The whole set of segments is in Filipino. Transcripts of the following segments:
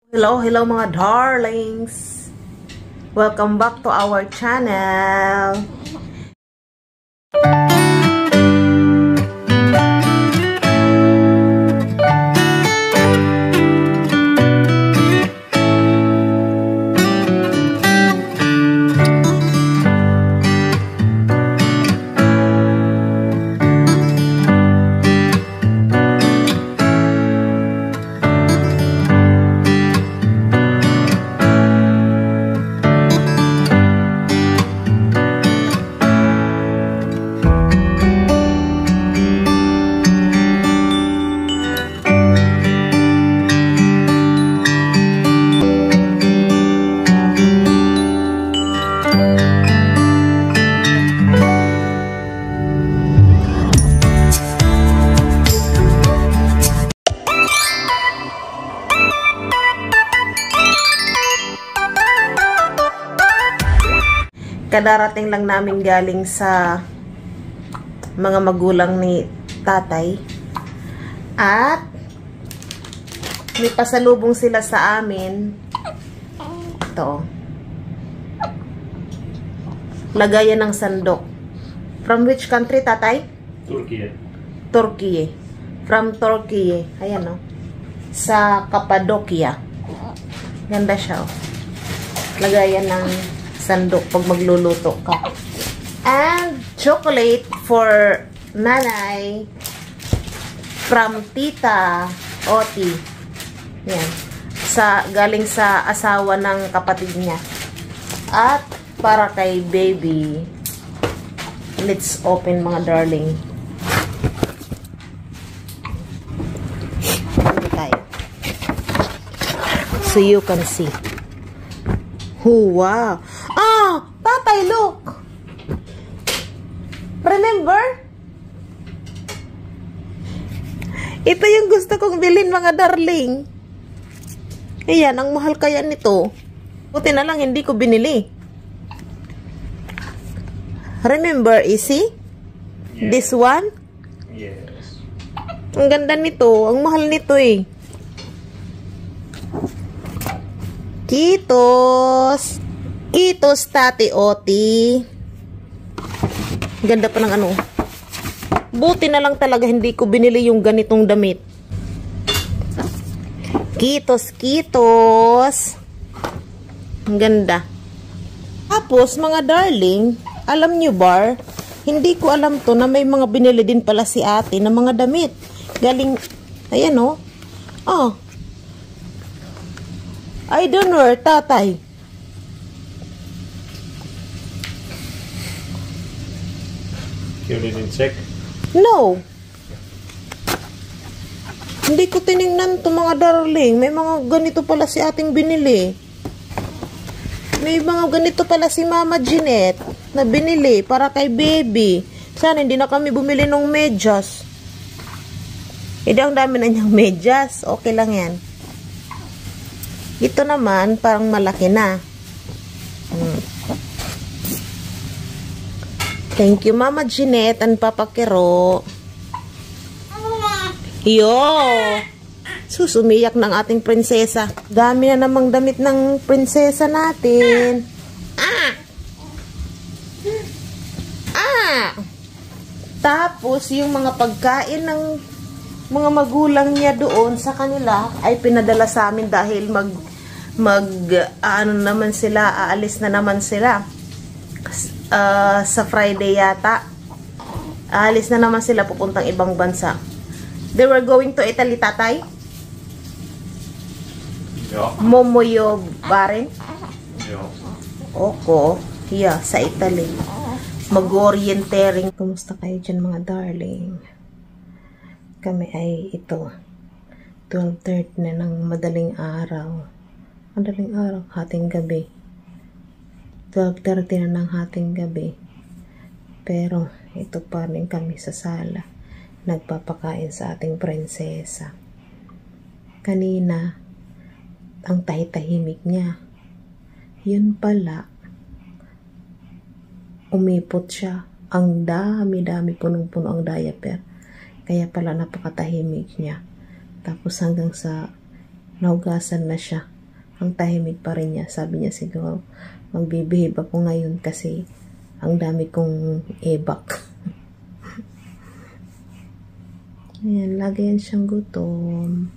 Hello, hello mga darlings! Welcome back to our channel! Kadarating lang namin galing sa mga magulang ni tatay at may pasalubong sila sa amin. Ito, lagayan ng sandok. From which country, tatay? Turkey. Turkey. From Turkey. Ayan o. Sa Cappadocia. Ganda siya o. Lagayan ng sandok pag magluluto ka. And chocolate for nanay from Tita Oti. Yan. Galing sa asawa ng kapatid niya. At para kay baby. Let's open mga darling. Tayo. So you can see. Oh, wow. Ah, tatay, look. Remember? Ito yung gusto kong bilhin mga darling. Ayan, ang mahal kaya nito. Buti na lang hindi ko binili. Remember, Isi? Yes. This one? Yes. Ang ganda nito. Ang mahal nito eh. Kitos! Kitos, Tati Oti. Ganda pa ng ano. Buti na lang talaga hindi ko binili yung ganitong damit. Kitos, kitos. Ang ganda. Tapos, mga darling, alam nyo ba, hindi ko alam to na may mga binili din pala si ate na mga damit. Galing, ayan o. Oh. I don't know, tatay. You didn't check? No. Hindi ko tinignan to mga darling. May mga ganito pala si ating binili. May mga ganito pala si Mama Jeanette na binili para kay baby. Sana hindi na kami bumili ng medyas. Ang dami na niyang medyas. Okay lang yan. Ito naman, parang malaki na. Thank you, Mama Jeanette and Papa Kero. Yo! Susumiyak ng ating prinsesa. Dami na namang damit ng prinsesa natin. Ah! Ah! Tapos, yung mga pagkain ng mga magulang niya doon sa kanila ay pinadala sa amin dahil aalis na naman sila sa Friday yata. Aalis na naman sila pupuntang ibang bansa. They were going to Italy, tatay? Yeah. Momoyo Baren? Yeah. Oko. Yeah, sa Italy. Mag-orientering. Kumusta kayo dyan mga darling? Kami ay ito 12:30 na ng madaling araw. Madaling araw, hating gabi. 12:30 na ng hating gabi. Pero ito pa rin kami sa sala. Nagpapakain sa ating prinsesa. Kanina, ang tahitahimik niya. Yun pala, umipot siya. Ang dami-dami, punong-puno ang diaper. Kaya pala napakatahimik niya. Tapos hanggang sa nahugasan na siya. Ang tahimik pa rin niya. Sabi niya siguro, magbibihib ako ngayon kasi ang dami kong ebak. Ayan, lagi yan siyang gutom.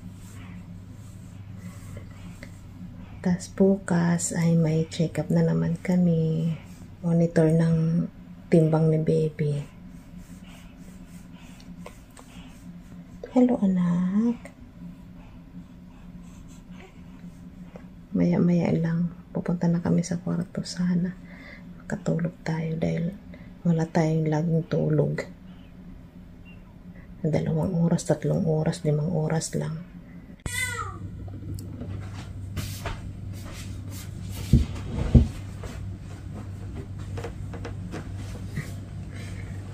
Tas bukas ay may check-up na naman kami. Monitor ng timbang ni baby. Hello, anak. Maya-maya lang. Pupunta na kami sa kwarto sana. Makatulog tayo dahil wala tayong laging tulog. 2 oras, 3 oras, 5 oras lang.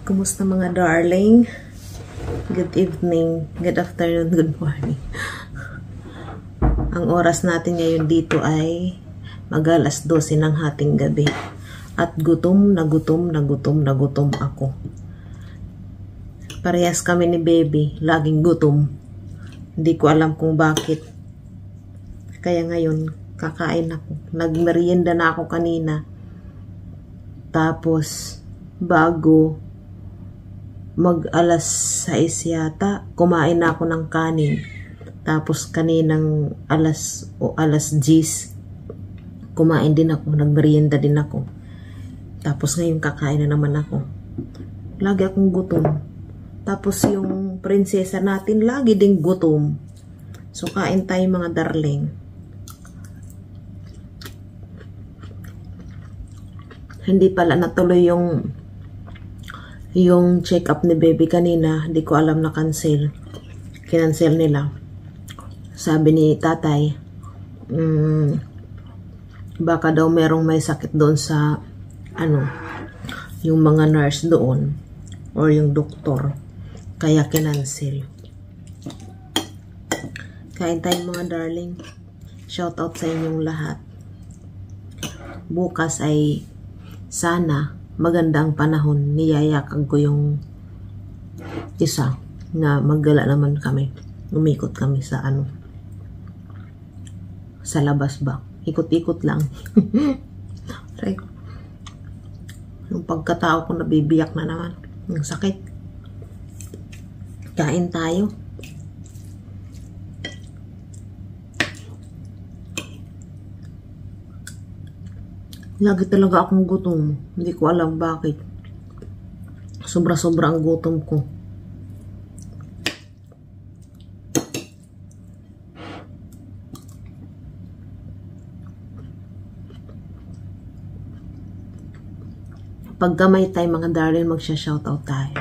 Kumusta mga darling? Good evening, good afternoon, good morning. Ang oras natin ngayon dito ay mag-alas 12 ng hating gabi. At gutom na gutom na gutom na gutom ako. Parehas kami ni baby, laging gutom. Hindi ko alam kung bakit. Kaya ngayon, kakain ako. Nagmerienda na ako kanina. Tapos, bago mag-alas 6 yata, kumain na ako ng kanin. Tapos, kaninang alas 10, kumain din ako. Nagmerienda din ako. Tapos, ngayon kakain na naman ako. Lagi akong gutom. Tapos yung prinsesa natin lagi ding gutom. So kain tayo mga darling. Hindi pala natuloy yung check-up ni baby kanina. Hindi ko alam na cancel. Kinancel nila. Sabi ni tatay, baka daw merong may sakit doon sa yung mga nurse doon or yung doktor. Kaya kinancel. Kain tayo mga darling. Shout out sa inyong lahat. Bukas ay sana maganda ang panahon. Niyayakag ko yung isa na maggala naman kami. Umikot kami sa sa labas ba. Ikot-ikot lang. Yung pagkatao ko nabibiyak na naman. Yung sakit. Kain tayo. Lagi talaga akong gutom. Hindi ko alam bakit. Sobra-sobra ang gutom ko. Pagka may time mga darling, magsha-shoutout tayo.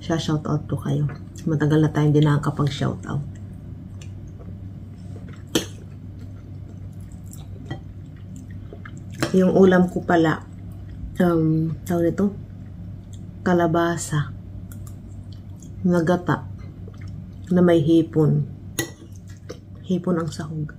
Shoutout ko kayo. Matagal na tayong hindi nakakapag-shoutout. Yung ulam ko pala, tawag nito, kalabasa, nagata, na may hipon. Hipon ang sahog.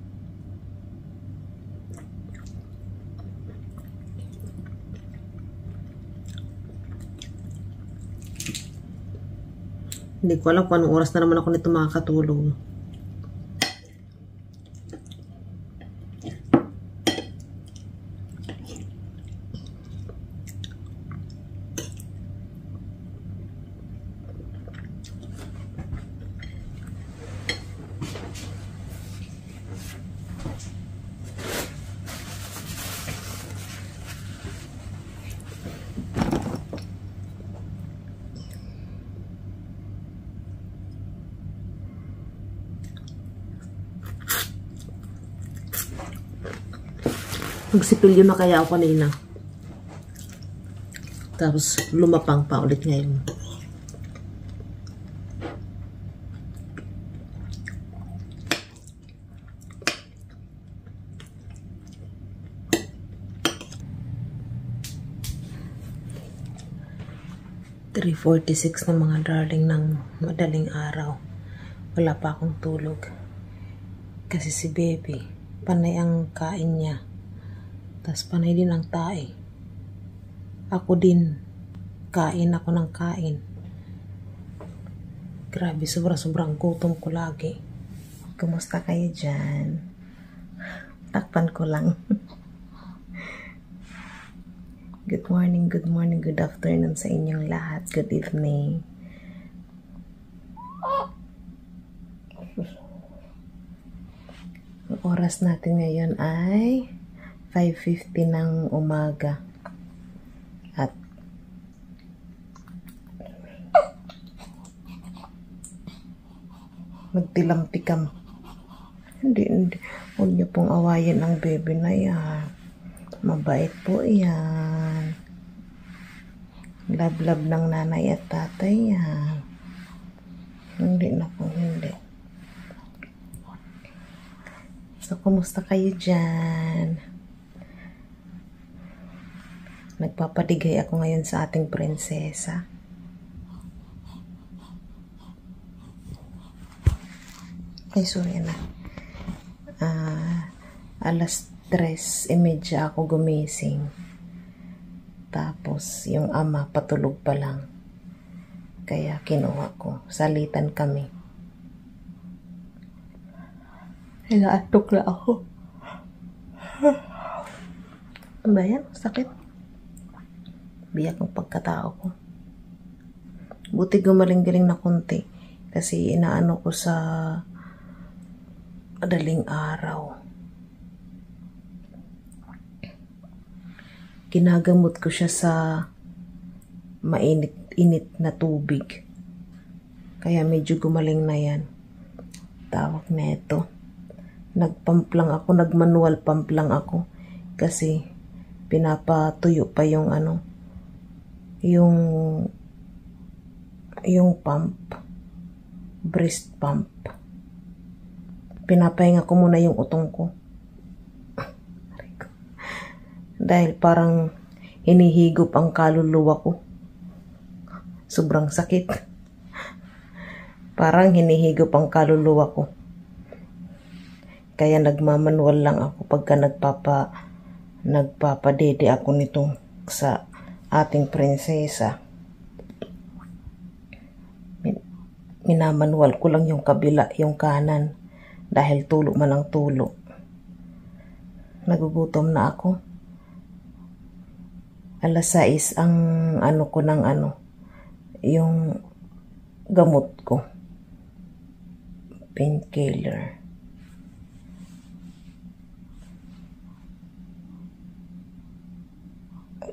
Hindi ko alam kung anong oras na naman ako nito makakatulog. Nagsipilyo na kaya ako kanina. Tapos lumapang pa ulit ngayon. (3:46) na mga darling ng madaling araw. Wala pa akong tulog. Kasi si baby, panay ang kain niya. Tapos panay din ang tae. Ako din, kain ako ng kain. Grabe, sobrang gutom ko lagi. Kumusta kayo dyan? Fun ko lang. Good morning, good afternoon sa inyong lahat. Good evening. Ang oras natin ngayon ay 5:50 ng umaga. At magtilam-tikam. Hindi. Huwag niyo pong awayin ang baby na yan. Mabait po yan. Love ng nanay at tatay yan. Hindi na po, hindi. So, kumusta kayo dyan? Nagpapadigay ako ngayon sa ating prinsesa. Ay, sorry na. Alas 3:30 ako gumising. Tapos, yung ama patulog pa lang. Kaya kinuha ko. Salitan kami. Inaatok na ako. Ano ba yan? Sakit. Biyak ng pagkatao ko. Buti gumaling-galing na konti. Kasi inaano ko sa madaling araw. Ginagamot ko siya sa mainit-init na tubig. Kaya medyo gumaling na yan. Tawag na ito. Nagpump lang ako, nagmanual pump lang ako. Kasi pinapatuyo pa yung ano, yung pump. Breast pump. Pinapahinga ko muna yung utong ko. Dahil parang hinihigop ang kaluluwa ko. Sobrang sakit. Parang hinihigop ang kaluluwa ko. Kaya nagmamanual lang ako pagka nagpapadede ako nito sa ating prinsesa. Minamanual ko lang yung kabila, yung kanan. Dahil tulo man ang tulo. Nagugutom na ako. Alas 6 ang ano ko ng ano, yung gamot ko. Painkiller.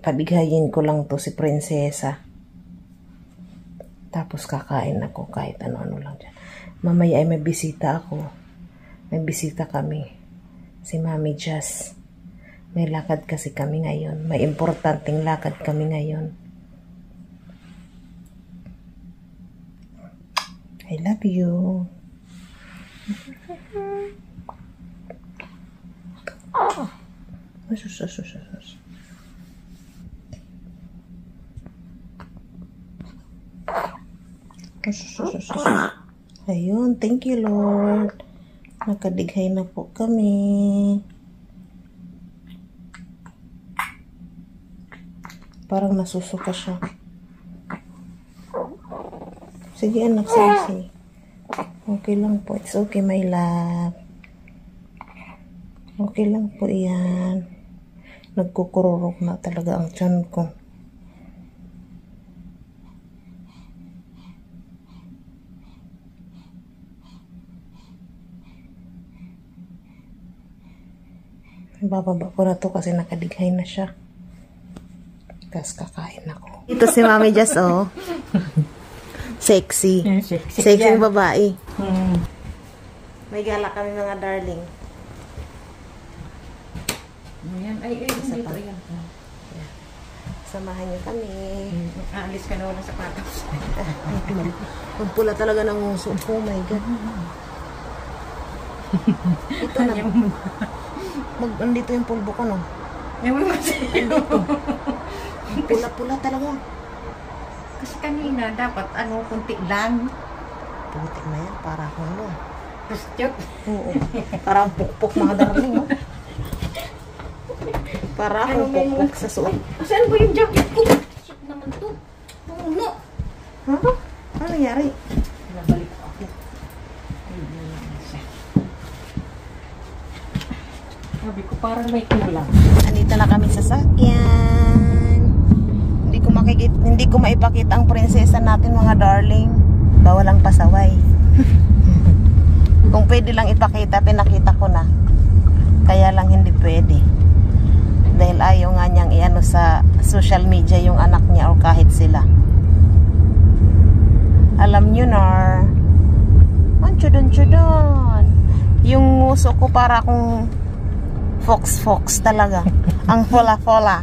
Pabigayin ko lang to si prinsesa. Tapos kakain ako kahit ano-ano lang dyan. Mamaya ay may bisita ako. May bisita kami. Si Mami Jazz. May lakad kasi kami ngayon. May importanteng lakad kami ngayon. I love you. Ayun, thank you Lord. Nakadighay na po kami. Parang nasusuka siya. Sige anak, sige. Okay lang po. It's okay my love. Okay lang po yan. Nagkukururok na talaga ang tiyan ko. Bababa ko na to kasi nakadighay na siya. Tapos kakain ako. Ito si Mami Jazz, oh. Sexy. Sexy babae. May gala kami mga darling. Ayan. Ay, isa pa. Ayan. Samahan niyo kami. Aalis ka na wala sapatos. Ang pula talaga ng uso. Oh my God. Ito na. Andito yung pulbo ko, no? Ewan ko sa'yo. Pula-pula talaga. Kasi kanina, dapat, kunti lang. Puti na yan, para akong ano. Pustyot. Oo. Parang pukpok mga darling, no? Para akong pukpok sa suot. Saan ba yung jacket ko? Shit naman to. Puno. Huh? Ano nangyari? Nabalik ako. Sabi ko, parang may kulang. Andito na kami sa sakyan. Hindi ko maipakita ang prinsesa natin, mga darling. Bawal ang pasaway. Kung pwede lang ipakita, pinakita ko na. Kaya lang hindi pwede. Dahil ayaw nga niyang iano sa social media yung anak niya o kahit sila. Alam nyo na. Ang chudon-chudon. Yung nguso ko para akong fox talaga. Ang fola-fola.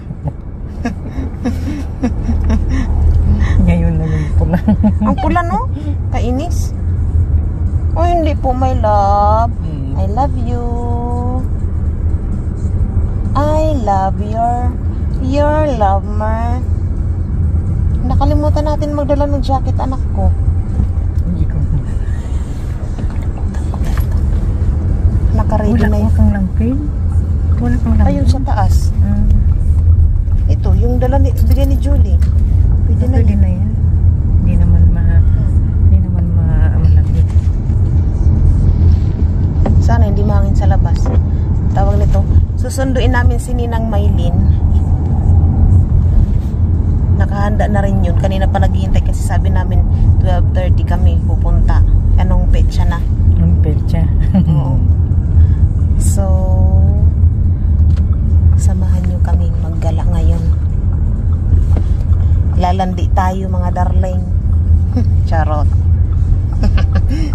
Ngayon na yung pula. Ang pula, no? Kainis. Oh, hindi po, my love. I love you. I love your love, ma. Nakalimutan natin magdala ng jacket, anak ko. Hindi ko. Naka-ready na yun. Wala kang lampin? Wala kang lampin? Ayun sa taas. Ito, yung dala bigay ni Julie. Pwede na Pwede yun. na yan. Hindi naman malamig. Sana hindi mahangin sa labas. Tawag nito, susunduin namin si Ninang Maylin. Nakahanda na rin yun. Kanina pa naghihintay kasi sabi namin 12:30 kami pupunta. Anong petsa na? Ang petsa. Oo. So, samahan nyo kaming maggala ngayon. Lalandi tayo, mga darling. Charot.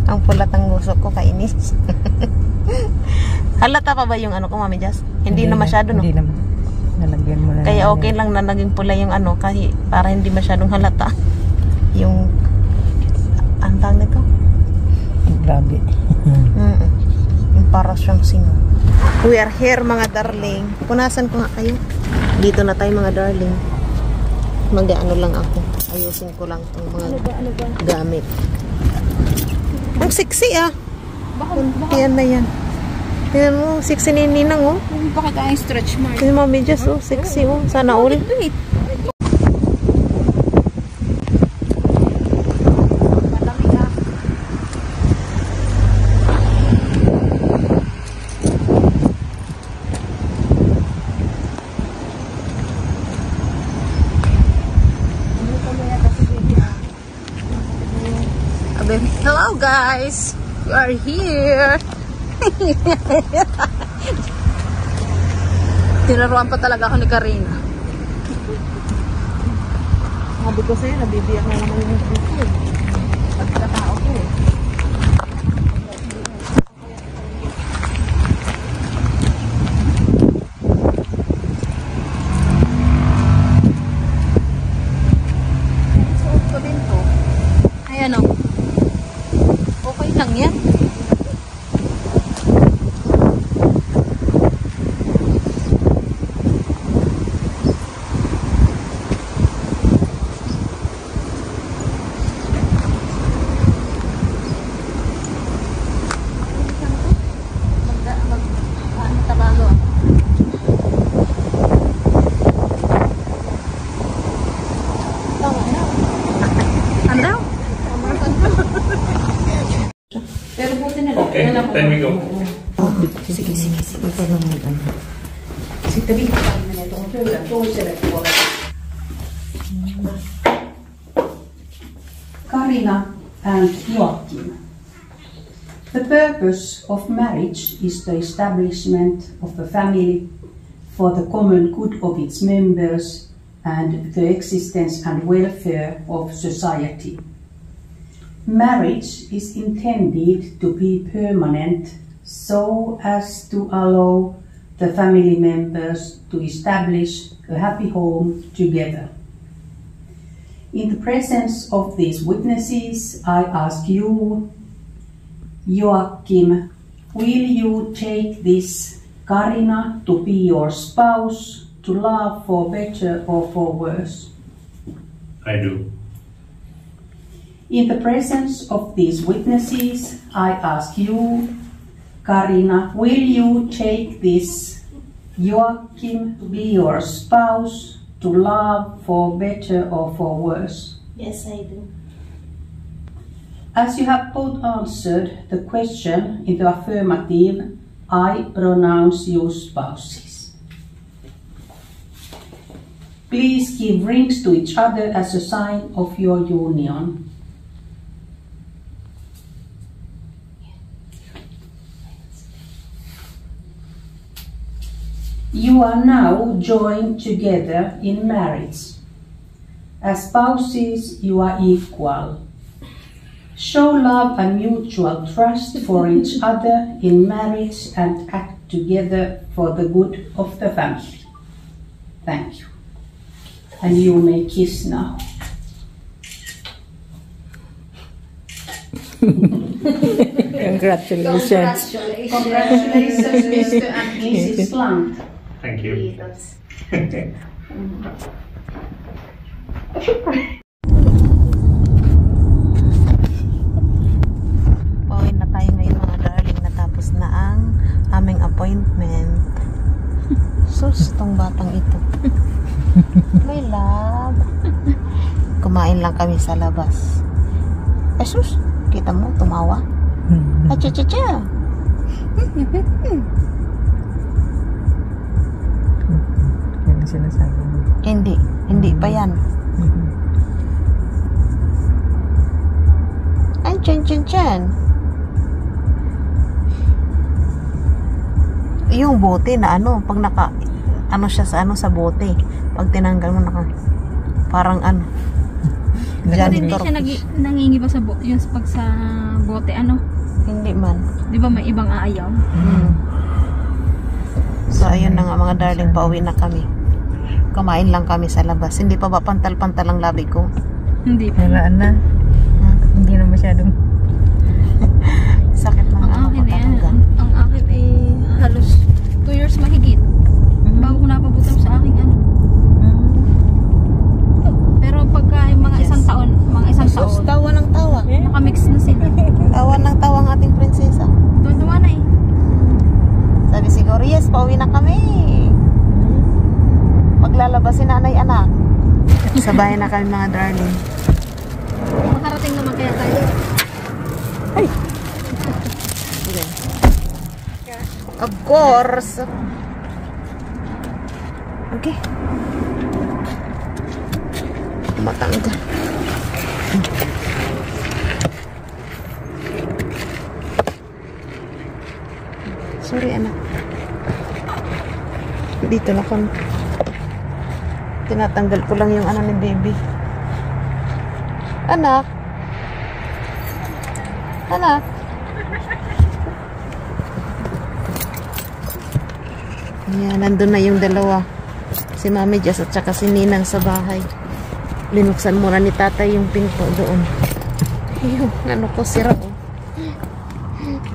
Ang pulat ng nguso ko, kainis. Halata pa ba yung ano ko, Mami Jazz? Hindi na masyado, no? Hindi naman. Nalagyan mo na. Kaya okay lang na naging pula yung ano, kasi para hindi masyadong halata. Yung antang nito. Grabe. Yung para siyang singo. We are here, mga darling. Punasan ko nga kayo. Dito na tayo, mga darling. Mag-ano lang ako. Ayusin ko lang itong mga gamit. Ang sexy, ah. Yan na yan. Tingnan mo, sexy ni Ninang, oh. Bakit ang stretch mark? Tingnan mo, Mami Jazz, oh. Sexy, oh. Sana all. Hello, guys. We are here. Tinaruan pa talaga ako ni Karina. Sabi ko sa'yo, nabibiyak na naman yung puso. Pagkatao ko eh. Suot ko din to. Ayan o. Okay lang yan. Okay, then we go. Sige. Karina and Joachim. The purpose of marriage is the establishment of a family for the common good of its members and the existence and welfare of society. Marriage is intended to be permanent so as to allow the family members to establish a happy home together. In the presence of these witnesses, I ask you, Joachim, will you take this Karina to be your spouse, to love for better or for worse? I do. In the presence of these witnesses, I ask you, Karina, will you take this Joachim to be your spouse, to love for better or for worse? Yes, I do. As you have both answered the question in the affirmative, I pronounce you spouses. Please give rings to each other as a sign of your union. You are now joined together in marriage. As spouses, you are equal. Show love and mutual trust for each other in marriage and act together for the good of the family. Thank you. And you may kiss now. Congratulations. Congratulations, Mr. and Mrs. Lang. Thank you. Pauwi na tayo ngayon mga darling. Natapos na ang aming appointment. Sus, tong batang ito. My love. Kumain lang kami sa labas. Eh sus, kita mo, tumawa. Acha-cha-cha. Yan ang sinasabi mo. Hindi pa yan. Ay, chan. Yung bote na ano, pag siya sa bote. Pag tinanggal mo parang Hindi siya nangingiba sa yung pag sa bote, Hindi man. Di ba may ibang aayaw? So, ayun na nga mga darling, pauwi na kami. Kumain lang kami sa labas. Hindi pa ba pantal-pantal ang labi ko? Hindi pa. Nalaan na. Hindi na masyadong. Sakit lang Ang akin ang akin ay halos 2 years mahigit. Bago ko napabutan sa aking Pero pagka yung mga isang taon, Tawa ng tawa. nakamix na sila. Tawa ng tawa ang ating prinsesa. Tuwan-tuwa na Sabi siguro, yes, pauwi na kami. Maglalabas si nanay anak. Sabay na kami mga darling. Makarating naman kaya tayo. Ay! Of course. Okay. Matanggal. Sorry anak. Dito na kon. Tinatanggal ko lang yung ni baby. Anak. Yan, nandun na yung dalawa. Si Mami Jess at saka si Ninang sa bahay. Linuksan muna ni tatay yung pinto doon. Yung ko sira oh.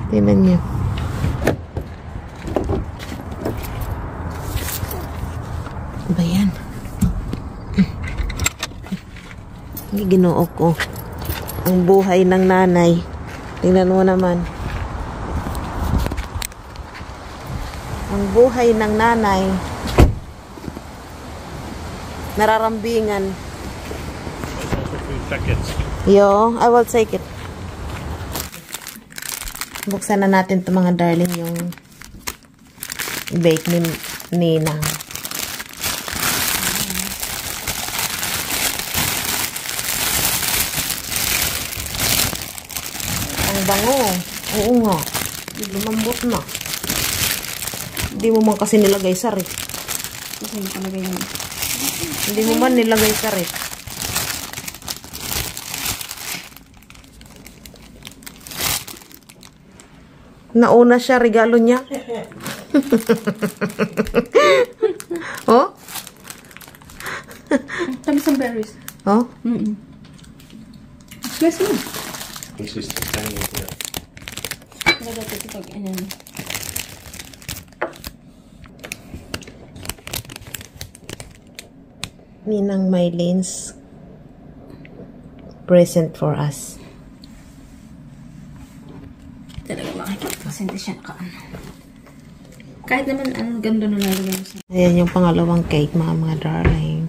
Tingnan niyo. Ba yan? Ginoo ko. Ang buhay ng nanay. Tingnan mo naman. Ang buhay ng nanay. Nararambingan. Yo, I will take it. Buksan na natin ito mga darling yung bake ni Ninang. Ang bango. Oo nga. Lumambot na. Hindi mo man kasi nilagay sa ref. Hindi mo man nilagay sa ref. Nauna siya, regalo niya. Oh? Tabi some berries. Oh? Yes, ma'am. This is the tiny here. Ninang Mylene's present for us. Talaga makikita kasi hindi siya kahit naman ang ganda na lalagay mo sa Ayan yung pangalawang cake mga darling.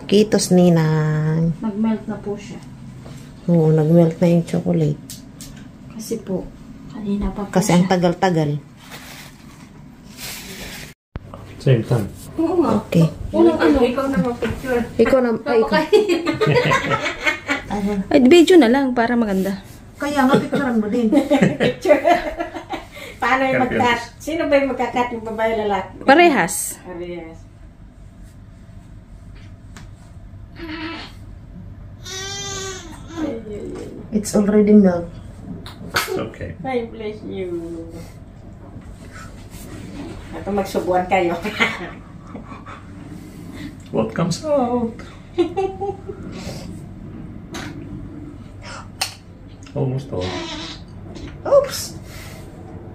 Kitos Ninang. nag-melt na po siya Oo, nag-melt na yung chocolate. kasi po kanina pa po Kasi ang siya tagal-tagal. Same time. Okay. Unang ano? Ikaw na mag-picture. Ikaw na, ikaw. Ay, video na lang para maganda. Kaya nga, picturean mo din. Paano yung magkat? Sino ba yung magkakat? Yung babae lalaki? Parehas. Parehas. It's already milk. It's okay. Ay, bless you. Ito magsubuan kayo. What comes out? Almost all. Oops!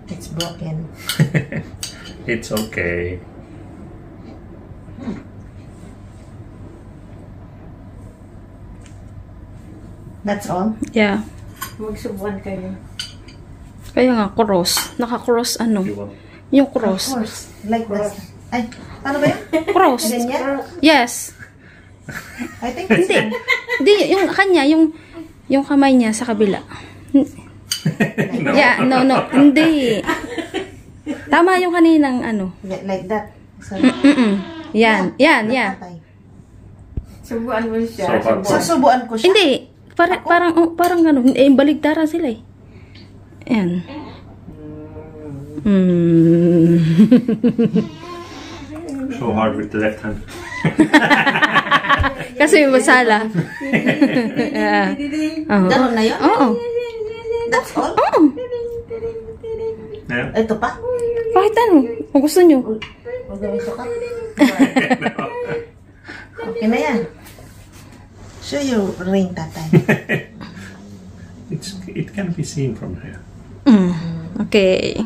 It's broken. It's okay. That's all? Yeah. Magsubuan kayo. Kaya nga, cross. Naka-cross ano? You want? Yung Of cross. course. Like that. Ay, ano ba yun? Cross. Ganyan? Yes. I think it's Hindi. Hindi, yung kanya, yung kamay niya sa kabila. No. Yeah, no. Hindi. Tama yung kaninang ano. like that. So, Yan. Patay. Subuan mo siya. So hard. Susubuan ko siya. Hindi. Parang ano. Eh, baligtaran sila eh. Yan. So hard with the left hand. Kasi may masala. Yeah. Ganun na yun? Oo. That's all? Oo. Yeah. Ito pa? Kahit ano. Kung gusto nyo. Huwag gawin ito ka. Okay na yan. Show your ring, tatay. It can be seen from here. Okay.